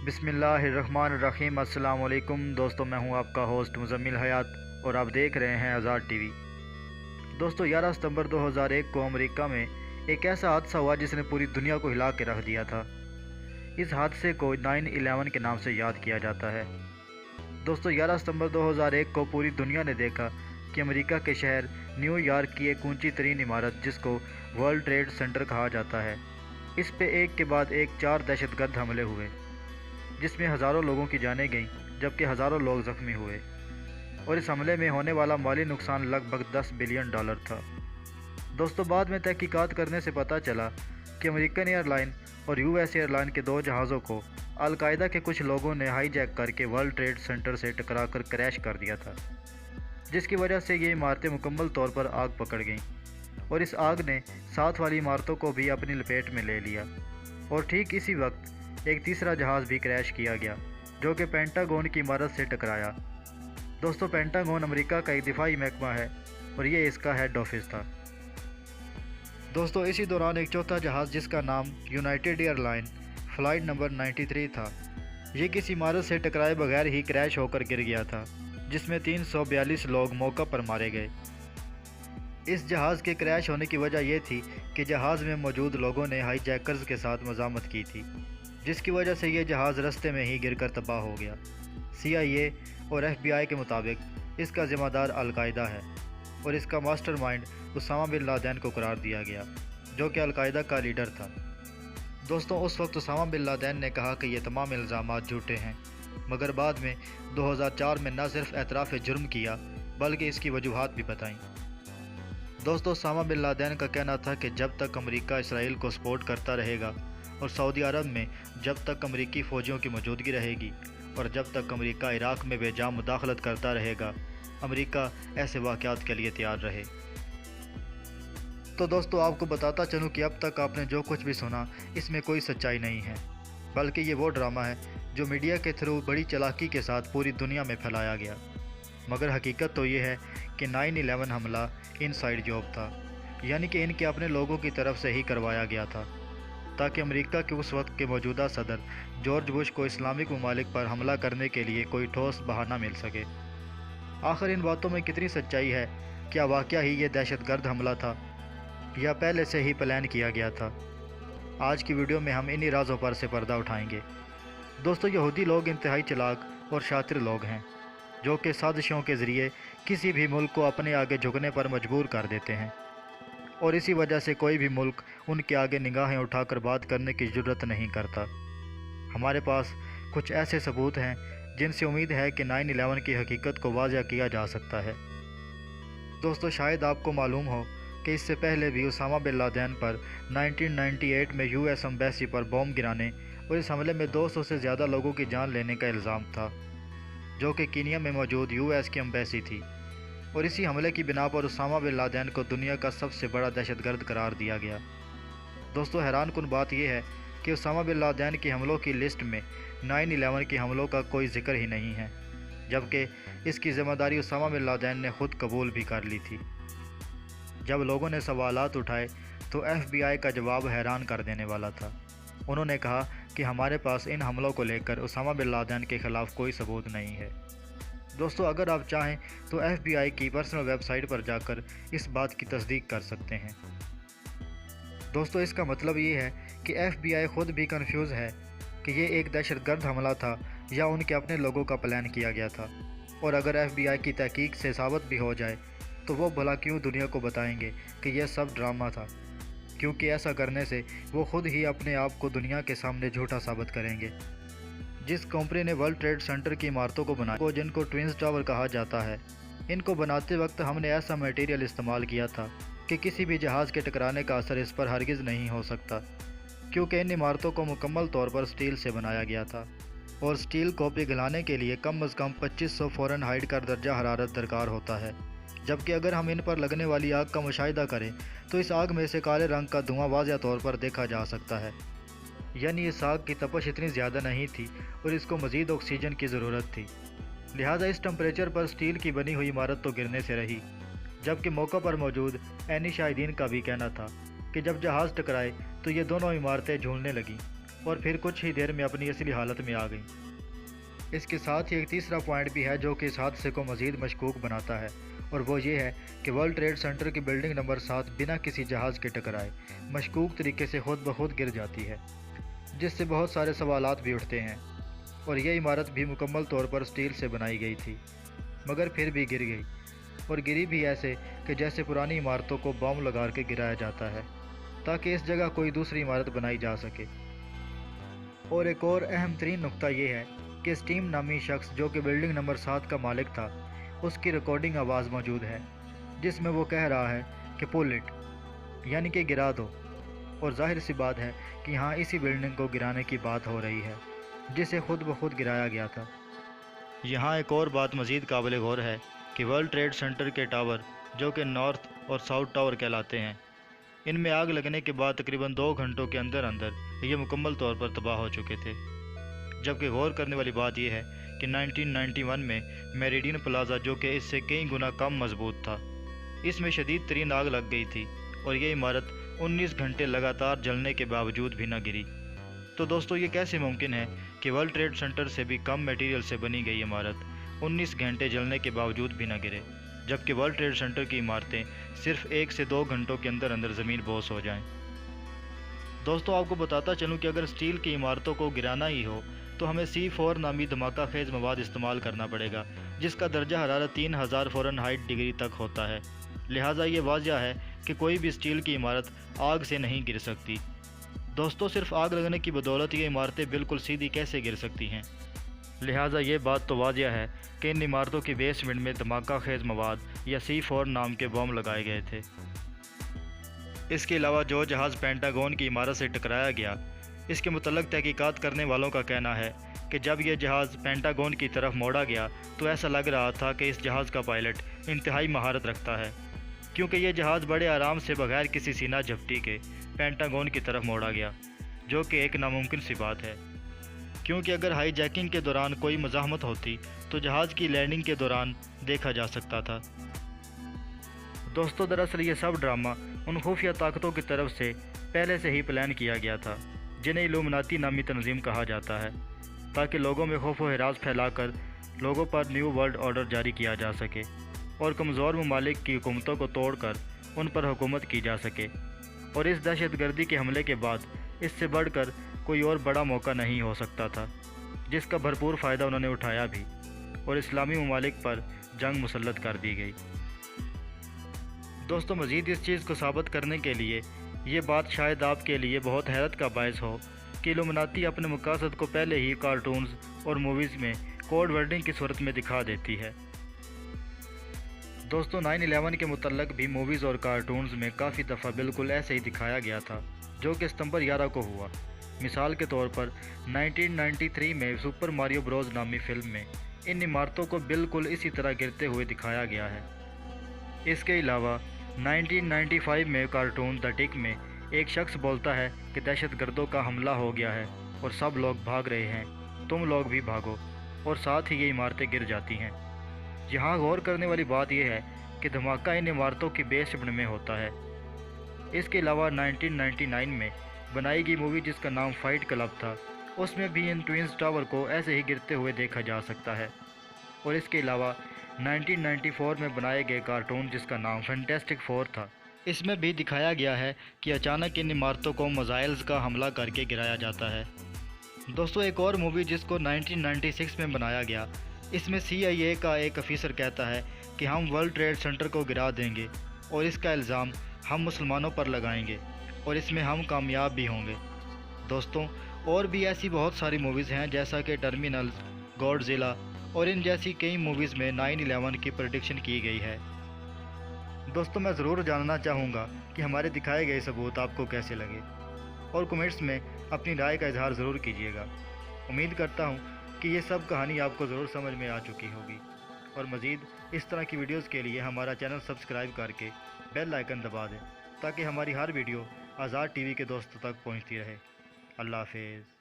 बिस्मिल्लाहिर्रहमानिर्रहीम। अस्सलाम वालेकुम दोस्तों, मैं हूं आपका होस्ट मुज़म्मिल हयात और आप देख रहे हैं आज़ाद टीवी। दोस्तों 11 सितंबर 2001 को अमेरिका में एक ऐसा हादसा हुआ जिसने पूरी दुनिया को हिला के रख दिया था। इस हादसे को 9/11 के नाम से याद किया जाता है। दोस्तों 11 सितंबर 2001 को पूरी दुनिया ने देखा कि अमेरिका के शहर न्यूयॉर्क की एक ऊंची तरीन इमारत जिसको वर्ल्ड ट्रेड सेंटर कहा जाता है, इस पे एक के बाद एक 4 दहशतगर्द हमले हुए जिसमें हज़ारों लोगों की जानें गईं जबकि हज़ारों लोग ज़ख्मी हुए और इस हमले में होने वाला माली नुकसान लगभग $10 बिलियन था। दोस्तों बाद में तहकीकात करने से पता चला कि अमेरिकन एयरलाइन और यूएस एयरलाइन के 2 जहाज़ों को अल-कायदा के कुछ लोगों ने हाईजैक करके वर्ल्ड ट्रेड सेंटर से टकरा कर क्रैश कर दिया था, जिसकी वजह से ये इमारतें मुकम्मल तौर पर आग पकड़ गईं और इस आग ने साथ वाली इमारतों को भी अपनी लपेट में ले लिया। और ठीक इसी वक्त एक तीसरा जहाज़ भी क्रैश किया गया जो कि पेंटागन की इमारत से टकराया। दोस्तों पेंटागन अमेरिका का एक दिफाई महकमा है और ये इसका हेड ऑफिस था। दोस्तों इसी दौरान एक चौथा जहाज़ जिसका नाम यूनाइटेड एयरलाइन फ़्लाइट नंबर 93 था, ये किसी इमारत से टकराए बगैर ही क्रैश होकर गिर गया था, जिसमें 342 लोग मौका पर मारे गए। इस जहाज़ के क्रैश होने की वजह यह थी कि जहाज़ में मौजूद लोगों ने हाईजैकर्स के साथ मज़ामत की थी, जिसकी वजह से ये जहाज़ रास्ते में ही गिरकर तबाह हो गया। CIA और FBI के मुताबिक इसका ज़िम्मेदार अल-कायदा है और इसका मास्टरमाइंड उसामा बिन लादेन को करार दिया गया, जो कि अल-कायदा का लीडर था। दोस्तों उस वक्त उसामा बिन लादेन ने कहा कि ये तमाम इल्ज़ामात झूठे हैं, मगर बाद में 2004 में न सिर्फ एतराफ़ जुर्म किया बल्कि इसकी वजूहात भी बताईं। दोस्तों उसामा बिन लादेन का कहना था कि जब तक अमेरिका इसराइल को सपोर्ट करता रहेगा और सऊदी अरब में जब तक अमेरिकी फ़ौजियों की मौजूदगी रहेगी और जब तक अमेरिका इराक़ में बेजा मुदाखलत करता रहेगा, अमेरिका ऐसे वाक़यात के लिए तैयार रहे। तो दोस्तों आपको बताता चलूँ कि अब तक आपने जो कुछ भी सुना इसमें कोई सच्चाई नहीं है, बल्कि ये वो ड्रामा है जो मीडिया के थ्रू बड़ी चालाकी के साथ पूरी दुनिया में फैलाया गया। मगर हकीकत तो ये है कि 9/11 हमला इनसाइड जॉब था, यानी कि इनके अपने लोगों की तरफ से ही करवाया गया था ताकि अमेरिका के उस वक्त के मौजूदा सदर जॉर्ज बुश को इस्लामिक ममालिक पर हमला करने के लिए कोई ठोस बहाना मिल सके। आखिर इन बातों में कितनी सच्चाई है? क्या वाकया ही ये दहशतगर्द हमला था या पहले से ही प्लान किया गया था? आज की वीडियो में हम इन्हीं राज़ों पर से पर्दा उठाएंगे। दोस्तों यहूदी लोग इंतहाई चालाक और शातिर लोग हैं जो कि साजिशों के ज़रिए किसी भी मुल्क को अपने आगे झुकने पर मजबूर कर देते हैं और इसी वजह से कोई भी मुल्क उनके आगे निगाहें उठाकर बात करने की ज़रूरत नहीं करता। हमारे पास कुछ ऐसे सबूत हैं जिनसे उम्मीद है कि 9/11 की हकीकत को वाज़ह किया जा सकता है। दोस्तों शायद आपको मालूम हो कि इससे पहले भी उसामा बिन लादेन पर 1998 में US एम्बेसी पर बम गिराने और इस हमले में 200 से ज़्यादा लोगों की जान लेने का इल्ज़ाम था, जो कि कीनिया में मौजूद US की एम्बेसी थी। और इसी हमले की बिना पर उसामा बिन लादेन को दुनिया का सबसे बड़ा दहशतगर्द करार दिया गया। दोस्तों हैरानकुन बात यह है कि उसामा बिन लादेन के हमलों की लिस्ट में 9/11 के हमलों का कोई जिक्र ही नहीं है, जबकि इसकी ज़िम्मेदारी उसामा बिन लादेन ने खुद कबूल भी कर ली थी। जब लोगों ने सवालात उठाए तो FBI का जवाब हैरान कर देने वाला था। उन्होंने कहा कि हमारे पास इन हमलों को लेकर उसामा बिन लादेन के ख़िलाफ़ कोई सबूत नहीं है। दोस्तों अगर आप चाहें तो FBI की पर्सनल वेबसाइट पर जाकर इस बात की तस्दीक कर सकते हैं। दोस्तों इसका मतलब ये है कि FBI खुद भी कंफ्यूज है कि ये एक दहशतगर्द हमला था या उनके अपने लोगों का प्लान किया गया था। और अगर FBI की तहकीक से साबित भी हो जाए तो वो भला क्यों दुनिया को बताएंगे कि यह सब ड्रामा था, क्योंकि ऐसा करने से वो खुद ही अपने आप को दुनिया के सामने झूठा साबित करेंगे। जिस कंपनी ने वर्ल्ड ट्रेड सेंटर की इमारतों को बनाया को जिनको ट्विन्स टावर कहा जाता है, इनको बनाते वक्त हमने ऐसा मटेरियल इस्तेमाल किया था कि किसी भी जहाज़ के टकराने का असर इस पर हरगिज़ नहीं हो सकता, क्योंकि इन इमारतों को मुकम्मल तौर पर स्टील से बनाया गया था और स्टील को पिघलाने के लिए कम अज़ कम 2500 फ़ारेनहाइट का दर्जा हरारत दरकार होता है। जबकि अगर हम इन पर लगने वाली आग का मुशाहिदा करें तो इस आग में से काले रंग का धुआं वाज़ह तौर पर देखा जा सकता है, यानी इस आग की तपश इतनी ज़्यादा नहीं थी और इसको मज़ीद ऑक्सीजन की ज़रूरत थी। लिहाजा इस टेम्परेचर पर स्टील की बनी हुई इमारत तो गिरने से रही। जबकि मौका पर मौजूद ऐनी शाहिदीन का भी कहना था कि जब जहाज़ टकराए तो ये दोनों इमारतें झूलने लगीं और फिर कुछ ही देर में अपनी असली हालत में आ गईं। इसके साथ ही एक तीसरा पॉइंट भी है जो कि इस हादसे को मज़ीद मशकूक बनाता है, और वो ये है कि वर्ल्ड ट्रेड सेंटर की बिल्डिंग नंबर 7 बिना किसी जहाज़ के टकराए मशकूक तरीके से खुद ब खुद गिर जाती है, जिससे बहुत सारे सवालात भी उठते हैं। और यह इमारत भी मुकम्मल तौर पर स्टील से बनाई गई थी, मगर फिर भी गिर गई, और गिरी भी ऐसे कि जैसे पुरानी इमारतों को बम लगा के गिराया जाता है ताकि इस जगह कोई दूसरी इमारत बनाई जा सके। और एक और अहम तरीन नुक्ता ये है कि स्टीम नामी शख्स जो कि बिल्डिंग नंबर 7 का मालिक था, उसकी रिकॉर्डिंग आवाज़ मौजूद है जिसमें वो कह रहा है कि पुल इट, यानी कि गिरा दो। और जाहिर सी बात है कि यहाँ इसी बिल्डिंग को गिराने की बात हो रही है जिसे खुद ब खुद गिराया गया था। यहाँ एक और बात मज़ीद काबिल गौर है कि वर्ल्ड ट्रेड सेंटर के टावर जो कि नॉर्थ और साउथ टावर कहलाते हैं, इनमें आग लगने के बाद तकरीबन 2 घंटों के अंदर अंदर ये मुकम्मल तौर पर तबाह हो चुके थे। जबकि गौर करने वाली बात यह है कि 1991 में मेरिडियन प्लाजा जो कि इससे कई गुना कम मजबूत था, इसमें शदीद तरीन आग लग गई थी और ये इमारत 19 घंटे लगातार जलने के बावजूद भी न गिरी। तो दोस्तों, ये कैसे मुमकिन है कि वर्ल्ड ट्रेड सेंटर से भी कम मटेरियल से बनी गई इमारत 19 घंटे जलने के बावजूद भी न गिरे, जबकि वर्ल्ड ट्रेड सेंटर की इमारतें सिर्फ 1 से 2 घंटों के अंदर अंदर ज़मीन बोस हो जाएं। दोस्तों, आपको बताता चलूँ कि अगर स्टील की इमारतों को गिराना ही हो तो हमें C4 नामी धमाका खेज़ मवाद इस्तेमाल करना पड़ेगा, जिसका दर्जा हरारत 3000 फ़ारेनहाइट डिग्री तक होता है। लिहाजा ये वाज़ह है कि कोई भी स्टील की इमारत आग से नहीं गिर सकती। दोस्तों, सिर्फ आग लगने की बदौलत ये इमारतें बिल्कुल सीधी कैसे गिर सकती हैं? लिहाजा ये बात तो वाज़ह है कि इन इमारतों की बेसमेंट में धमाका खेज़ मवाद या C4 नाम के बम लगाए गए थे। इसके अलावा जो जहाज़ पेंटागन की इमारत से टकराया गया, इसके मुतल्लिक़ तहकीकात करने वालों का कहना है कि जब यह जहाज़ पेंटागन की तरफ मोड़ा गया तो ऐसा लग रहा था कि इस जहाज़ का पायलट इंतहाई महारत रखता है, क्योंकि यह जहाज़ बड़े आराम से बगैर किसी सीना झपटी के पेंटागन की तरफ मोड़ा गया, जो कि एक नामुमकिन सी बात है, क्योंकि अगर हाई जैकिंग के दौरान कोई मज़ाहमत होती तो जहाज़ की लैंडिंग के दौरान देखा जा सकता था। दोस्तों, दरअसल ये सब ड्रामा उन खुफिया ताकतों की तरफ से पहले से ही प्लान किया गया था जिन्हें इल्यूमिनाती नामी तंजीम कहा जाता है, ताकि लोगों में खौफ व हिरास फैलाकर लोगों पर न्यू वर्ल्ड ऑर्डर जारी किया जा सके और कमज़ोर ममालिक की हुकूमतों को तोड़कर उन पर हुकूमत की जा सके। और इस दहशतगर्दी के हमले के बाद इससे बढ़कर कोई और बड़ा मौका नहीं हो सकता था, जिसका भरपूर फ़ायदा उन्होंने उठाया भी और इस्लामी ममालिक पर जंग मुसल्लत कर दी गई। दोस्तों, मज़ीद इस चीज़ को साबित करने के लिए ये बात शायद आपके लिए बहुत हैरत का बायस हो कि इल्यूमिनाती अपने मकासद को पहले ही कार्टून्स और मूवीज़ में कोड वर्डिंग की सूरत में दिखा देती है। दोस्तों, 9/11 के मुतल्लिक़ भी मूवीज़ और कार्टून्स में काफ़ी दफ़ा बिल्कुल ऐसे ही दिखाया गया था, जो कि सितंबर 11 को हुआ। मिसाल के तौर पर 1993 में सुपर मारियो ब्रोस नामी फ़िल्म में इन इमारतों को बिल्कुल इसी तरह गिरते हुए दिखाया गया है। इसके अलावा 1995 में कार्टून द टिक में एक शख्स बोलता है कि दहशतगर्दों का हमला हो गया है और सब लोग भाग रहे हैं, तुम लोग भी भागो, और साथ ही ये इमारतें गिर जाती हैं। यहाँ गौर करने वाली बात यह है कि धमाका इन इमारतों की बेसमेंट में होता है। इसके अलावा 1999 में बनाई गई मूवी जिसका नाम फाइट क्लब था, उसमें भी इन ट्विंस टावर को ऐसे ही गिरते हुए देखा जा सकता है। और इसके अलावा 1994 में बनाए गए कार्टून जिसका नाम फैंटास्टिक फोर था, इसमें भी दिखाया गया है कि अचानक इन इमारतों को मिसाइल्स का हमला करके गिराया जाता है। दोस्तों, एक और मूवी जिसको 1996 में बनाया गया, इसमें CIA का एक अफीसर कहता है कि हम वर्ल्ड ट्रेड सेंटर को गिरा देंगे और इसका इल्ज़ाम हम मुसलमानों पर लगाएंगे और इसमें हम कामयाब भी होंगे। दोस्तों, और भी ऐसी बहुत सारी मूवीज़ हैं जैसा कि टर्मिनल्स, गॉडजिला और इन जैसी कई मूवीज़ में 9/11 की प्रेडिक्शन की गई है। दोस्तों, मैं ज़रूर जानना चाहूँगा कि हमारे दिखाए गए सबूत आपको कैसे लगे, और कमेंट्स में अपनी राय का इजहार ज़रूर कीजिएगा। उम्मीद करता हूँ कि ये सब कहानी आपको ज़रूर समझ में आ चुकी होगी, और मज़ीद इस तरह की वीडियोज़ के लिए हमारा चैनल सब्सक्राइब करके बेल आइकन दबा दें ताकि हमारी हर वीडियो आज़ाद TV के दोस्तों तक पहुँचती रहे। अल्लाह हाफ़िज़।